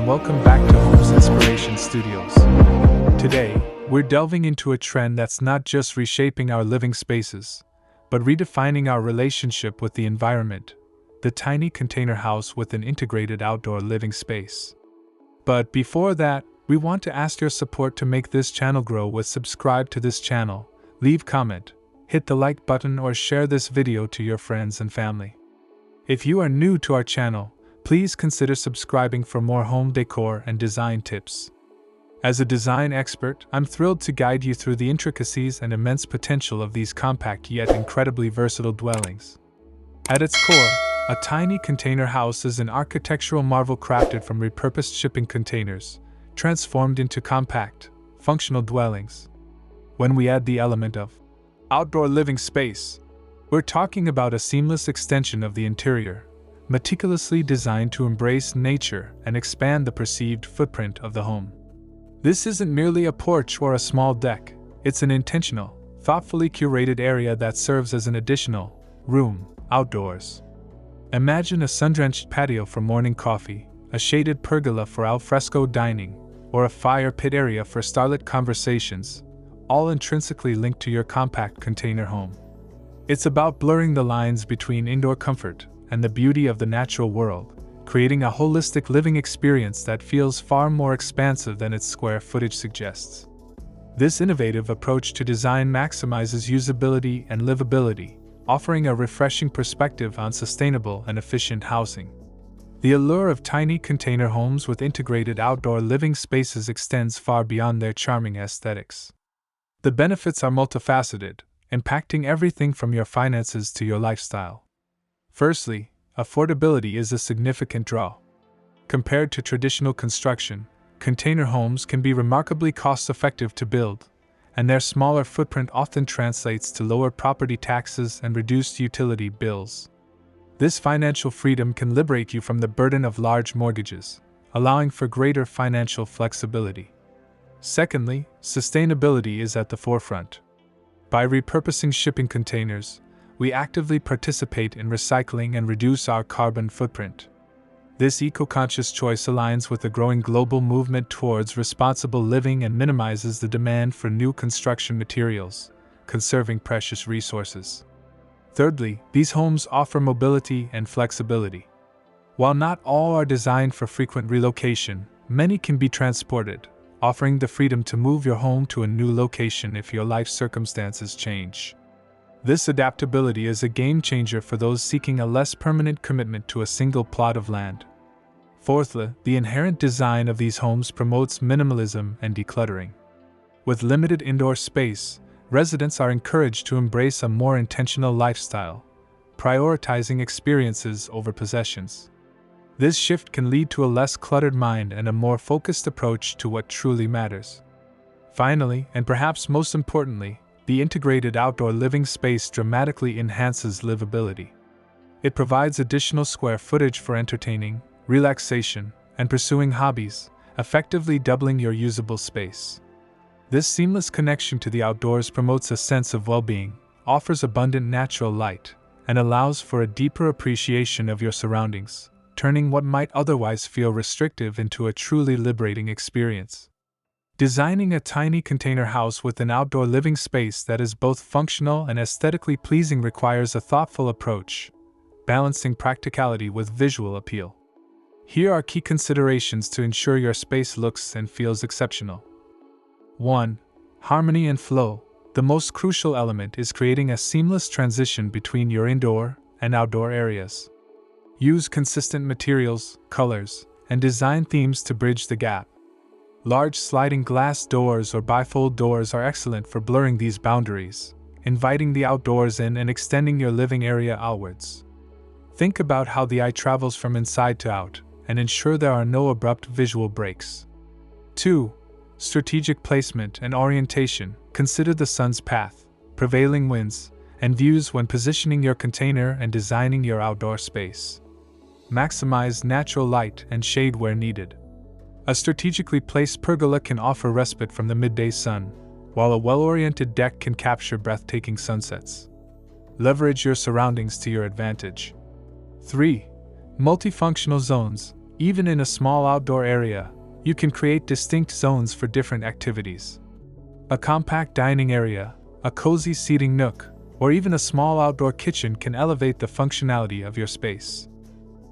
and welcome back to Home's Inspiration Studios. Today, we're delving into a trend that's not just reshaping our living spaces, but redefining our relationship with the environment, the tiny container house with an integrated outdoor living space. But before that, we want to ask your support to make this channel grow. With subscribe to this channel, leave comment, hit the like button or share this video to your friends and family. If you are new to our channel, please consider subscribing for more home decor and design tips. As a design expert, I'm thrilled to guide you through the intricacies and immense potential of these compact yet incredibly versatile dwellings. At its core, a tiny container house is an architectural marvel crafted from repurposed shipping containers, transformed into compact, functional dwellings. When we add the element of outdoor living space, we're talking about a seamless extension of the interior, meticulously designed to embrace nature and expand the perceived footprint of the home. This isn't merely a porch or a small deck, it's an intentional, thoughtfully curated area that serves as an additional room outdoors. Imagine a sun-drenched patio for morning coffee, a shaded pergola for alfresco dining, or a fire pit area for starlit conversations, all intrinsically linked to your compact container home. It's about blurring the lines between indoor comfort and the beauty of the natural world, creating a holistic living experience that feels far more expansive than its square footage suggests. This innovative approach to design maximizes usability and livability, offering a refreshing perspective on sustainable and efficient housing. The allure of tiny container homes with integrated outdoor living spaces extends far beyond their charming aesthetics. The benefits are multifaceted, impacting everything from your finances to your lifestyle. Firstly, affordability is a significant draw. Compared to traditional construction, container homes can be remarkably cost-effective to build, and their smaller footprint often translates to lower property taxes and reduced utility bills. This financial freedom can liberate you from the burden of large mortgages, allowing for greater financial flexibility. Secondly, sustainability is at the forefront. By repurposing shipping containers, we actively participate in recycling and reduce our carbon footprint. This eco-conscious choice aligns with the growing global movement towards responsible living and minimizes the demand for new construction materials, conserving precious resources. Thirdly, these homes offer mobility and flexibility. While not all are designed for frequent relocation, many can be transported, offering the freedom to move your home to a new location if your life circumstances change. This adaptability is a game changer for those seeking a less permanent commitment to a single plot of land. Fourthly, the inherent design of these homes promotes minimalism and decluttering. With limited indoor space, residents are encouraged to embrace a more intentional lifestyle, prioritizing experiences over possessions. This shift can lead to a less cluttered mind and a more focused approach to what truly matters. Finally, and perhaps most importantly, the integrated outdoor living space dramatically enhances livability. It provides additional square footage for entertaining, relaxation, and pursuing hobbies, effectively doubling your usable space. This seamless connection to the outdoors promotes a sense of well-being, offers abundant natural light, and allows for a deeper appreciation of your surroundings, turning what might otherwise feel restrictive into a truly liberating experience. Designing a tiny container house with an outdoor living space that is both functional and aesthetically pleasing requires a thoughtful approach, balancing practicality with visual appeal. Here are key considerations to ensure your space looks and feels exceptional. 1. Harmony and flow. The most crucial element is creating a seamless transition between your indoor and outdoor areas. Use consistent materials, colors, and design themes to bridge the gap. Large sliding glass doors or bifold doors are excellent for blurring these boundaries, inviting the outdoors in and extending your living area outwards. Think about how the eye travels from inside to out, and ensure there are no abrupt visual breaks. 2. Strategic placement and orientation. Consider the sun's path, prevailing winds, and views when positioning your container and designing your outdoor space. Maximize natural light and shade where needed. A strategically placed pergola can offer respite from the midday sun, while a well-oriented deck can capture breathtaking sunsets. Leverage your surroundings to your advantage. 3. Multifunctional zones. Even in a small outdoor area, you can create distinct zones for different activities. A compact dining area, a cozy seating nook, or even a small outdoor kitchen can elevate the functionality of your space.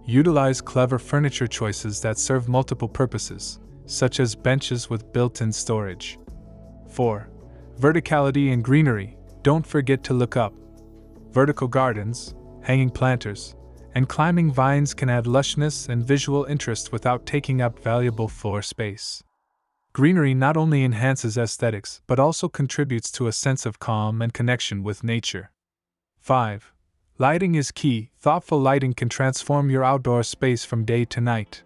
Utilize clever furniture choices that serve multiple purposes, such as benches with built-in storage. 4. Verticality and greenery. Don't forget to look up. Vertical gardens, hanging planters, and climbing vines can add lushness and visual interest without taking up valuable floor space. Greenery not only enhances aesthetics but also contributes to a sense of calm and connection with nature. 5. Lighting is key. Thoughtful lighting can transform your outdoor space from day to night.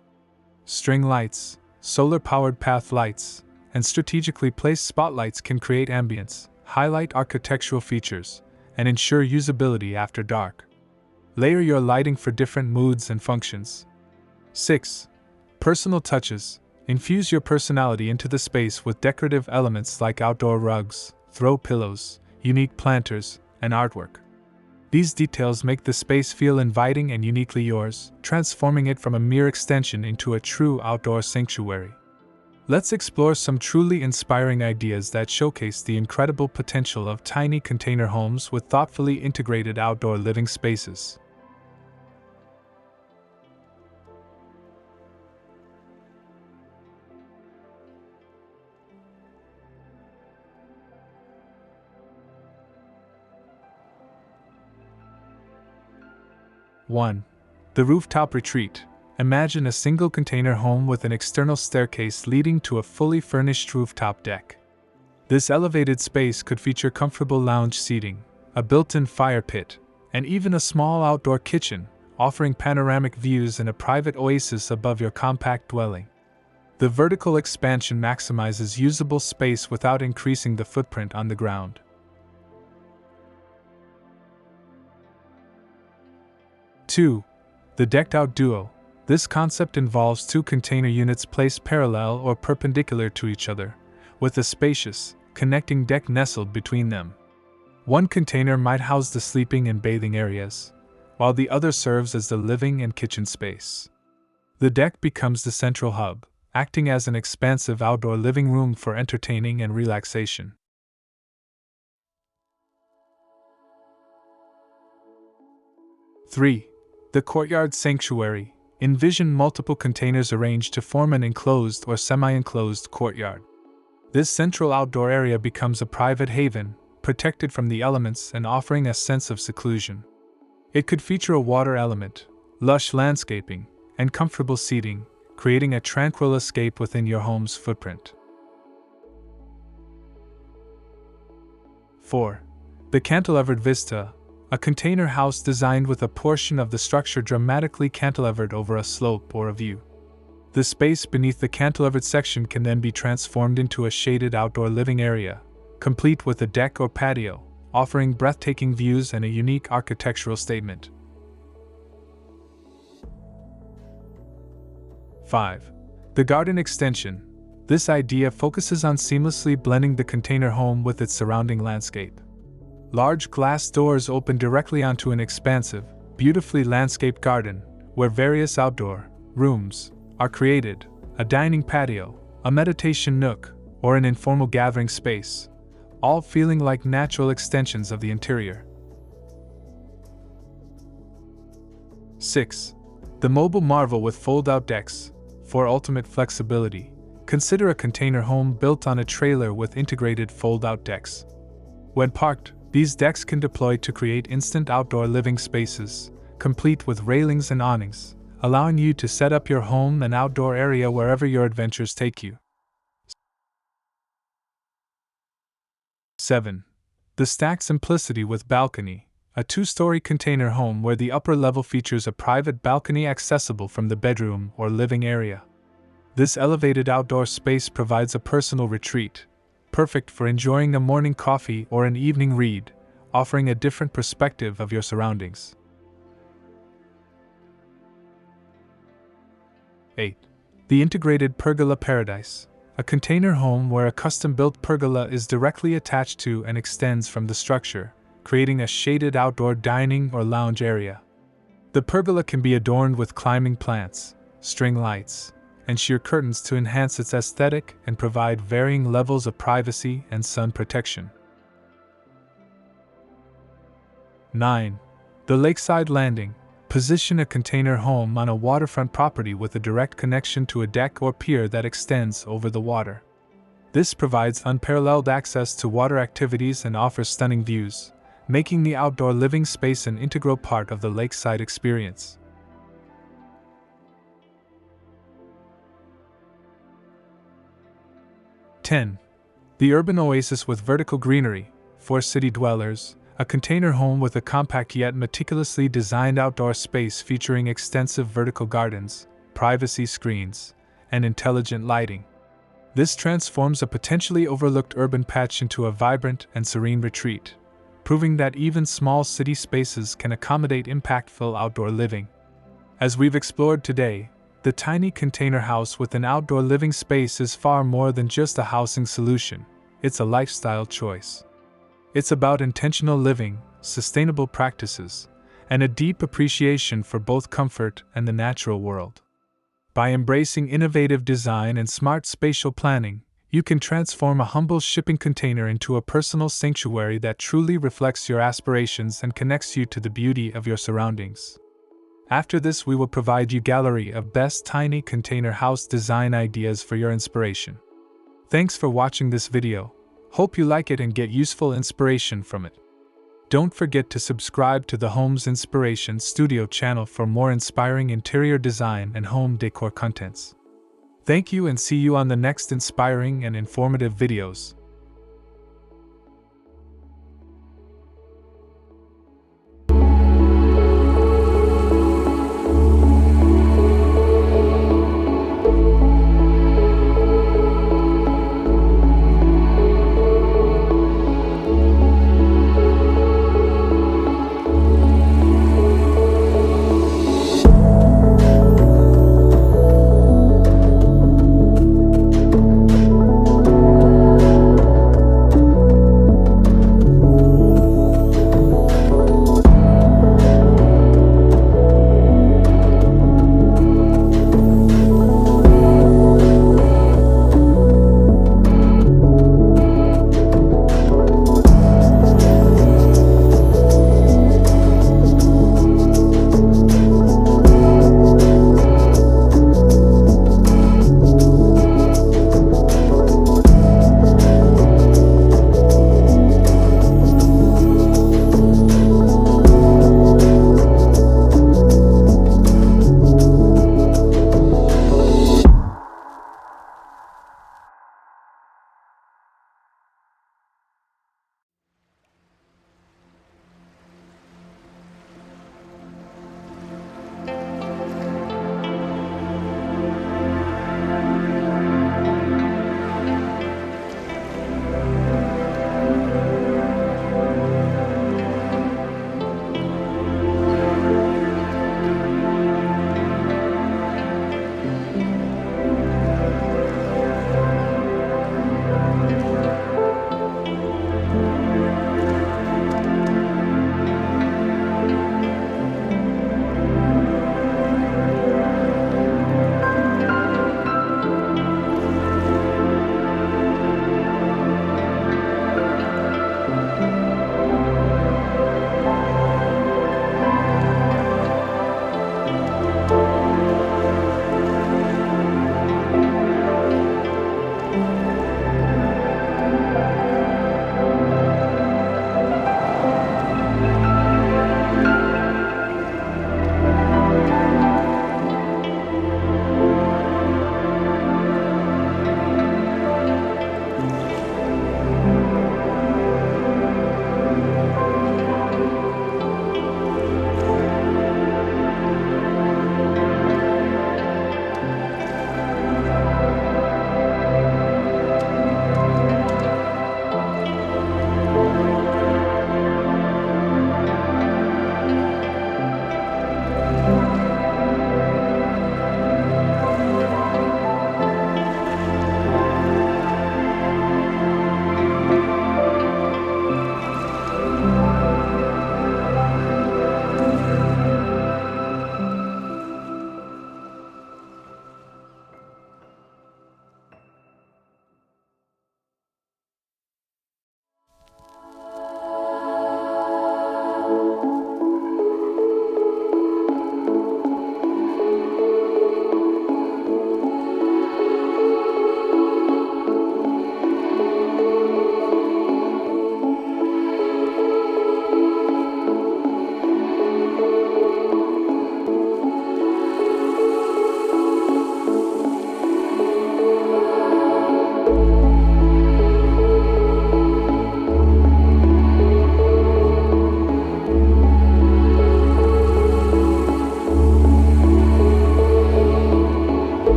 String lights, solar-powered path lights, and strategically placed spotlights can create ambience, highlight architectural features, and ensure usability after dark. Layer your lighting for different moods and functions. 6. Personal touches. Infuse your personality into the space with decorative elements like outdoor rugs, throw pillows, unique planters, and artwork. These details make the space feel inviting and uniquely yours, transforming it from a mere extension into a true outdoor sanctuary. Let's explore some truly inspiring ideas that showcase the incredible potential of tiny container homes with thoughtfully integrated outdoor living spaces. One. The rooftop retreat. Imagine a single container home with an external staircase leading to a fully furnished rooftop deck. This elevated space could feature comfortable lounge seating, a built-in fire pit, and even a small outdoor kitchen, offering panoramic views and a private oasis above your compact dwelling. The vertical expansion maximizes usable space without increasing the footprint on the ground. 2. The decked-out duo. This concept involves two container units placed parallel or perpendicular to each other, with a spacious, connecting deck nestled between them. One container might house the sleeping and bathing areas, while the other serves as the living and kitchen space. The deck becomes the central hub, acting as an expansive outdoor living room for entertaining and relaxation. 3. The courtyard sanctuary. Envision multiple containers arranged to form an enclosed or semi-enclosed courtyard. This central outdoor area becomes a private haven, protected from the elements and offering a sense of seclusion. It could feature a water element, lush landscaping, and comfortable seating, creating a tranquil escape within your home's footprint. 4. The cantilevered vista. A container house designed with a portion of the structure dramatically cantilevered over a slope or a view. The space beneath the cantilevered section can then be transformed into a shaded outdoor living area, complete with a deck or patio, offering breathtaking views and a unique architectural statement. 5. The garden extension. This idea focuses on seamlessly blending the container home with its surrounding landscape. Large glass doors open directly onto an expansive, beautifully landscaped garden, where various outdoor rooms are created, a dining patio, a meditation nook, or an informal gathering space, all feeling like natural extensions of the interior. 6. The mobile marvel with fold-out decks. For ultimate flexibility, consider a container home built on a trailer with integrated fold-out decks. When parked, these decks can deploy to create instant outdoor living spaces, complete with railings and awnings, allowing you to set up your home and outdoor area wherever your adventures take you. 7. The stacked simplicity with balcony. A two-story container home where the upper level features a private balcony accessible from the bedroom or living area. This elevated outdoor space provides a personal retreat, perfect for enjoying a morning coffee or an evening read, offering a different perspective of your surroundings. 8. The integrated pergola paradise. A container home where a custom-built pergola is directly attached to and extends from the structure, creating a shaded outdoor dining or lounge area. The pergola can be adorned with climbing plants, string lights, and sheer curtains to enhance its aesthetic and provide varying levels of privacy and sun protection. 9. The lakeside landing. Position a container home on a waterfront property with a direct connection to a deck or pier that extends over the water. This provides unparalleled access to water activities and offers stunning views, making the outdoor living space an integral part of the lakeside experience. 10. The urban oasis with vertical greenery. For city dwellers, a container home with a compact yet meticulously designed outdoor space featuring extensive vertical gardens, privacy screens, and intelligent lighting. This transforms a potentially overlooked urban patch into a vibrant and serene retreat, proving that even small city spaces can accommodate impactful outdoor living. As we've explored today, the tiny container house with an outdoor living space is far more than just a housing solution, it's a lifestyle choice. It's about intentional living, sustainable practices, and a deep appreciation for both comfort and the natural world. By embracing innovative design and smart spatial planning, you can transform a humble shipping container into a personal sanctuary that truly reflects your aspirations and connects you to the beauty of your surroundings. After this, we will provide you a gallery of best tiny container house design ideas for your inspiration. Thanks for watching this video. Hope you like it and get useful inspiration from it. Don't forget to subscribe to the Homes Inspiration Studio channel for more inspiring interior design and home decor contents. Thank you and see you on the next inspiring and informative videos.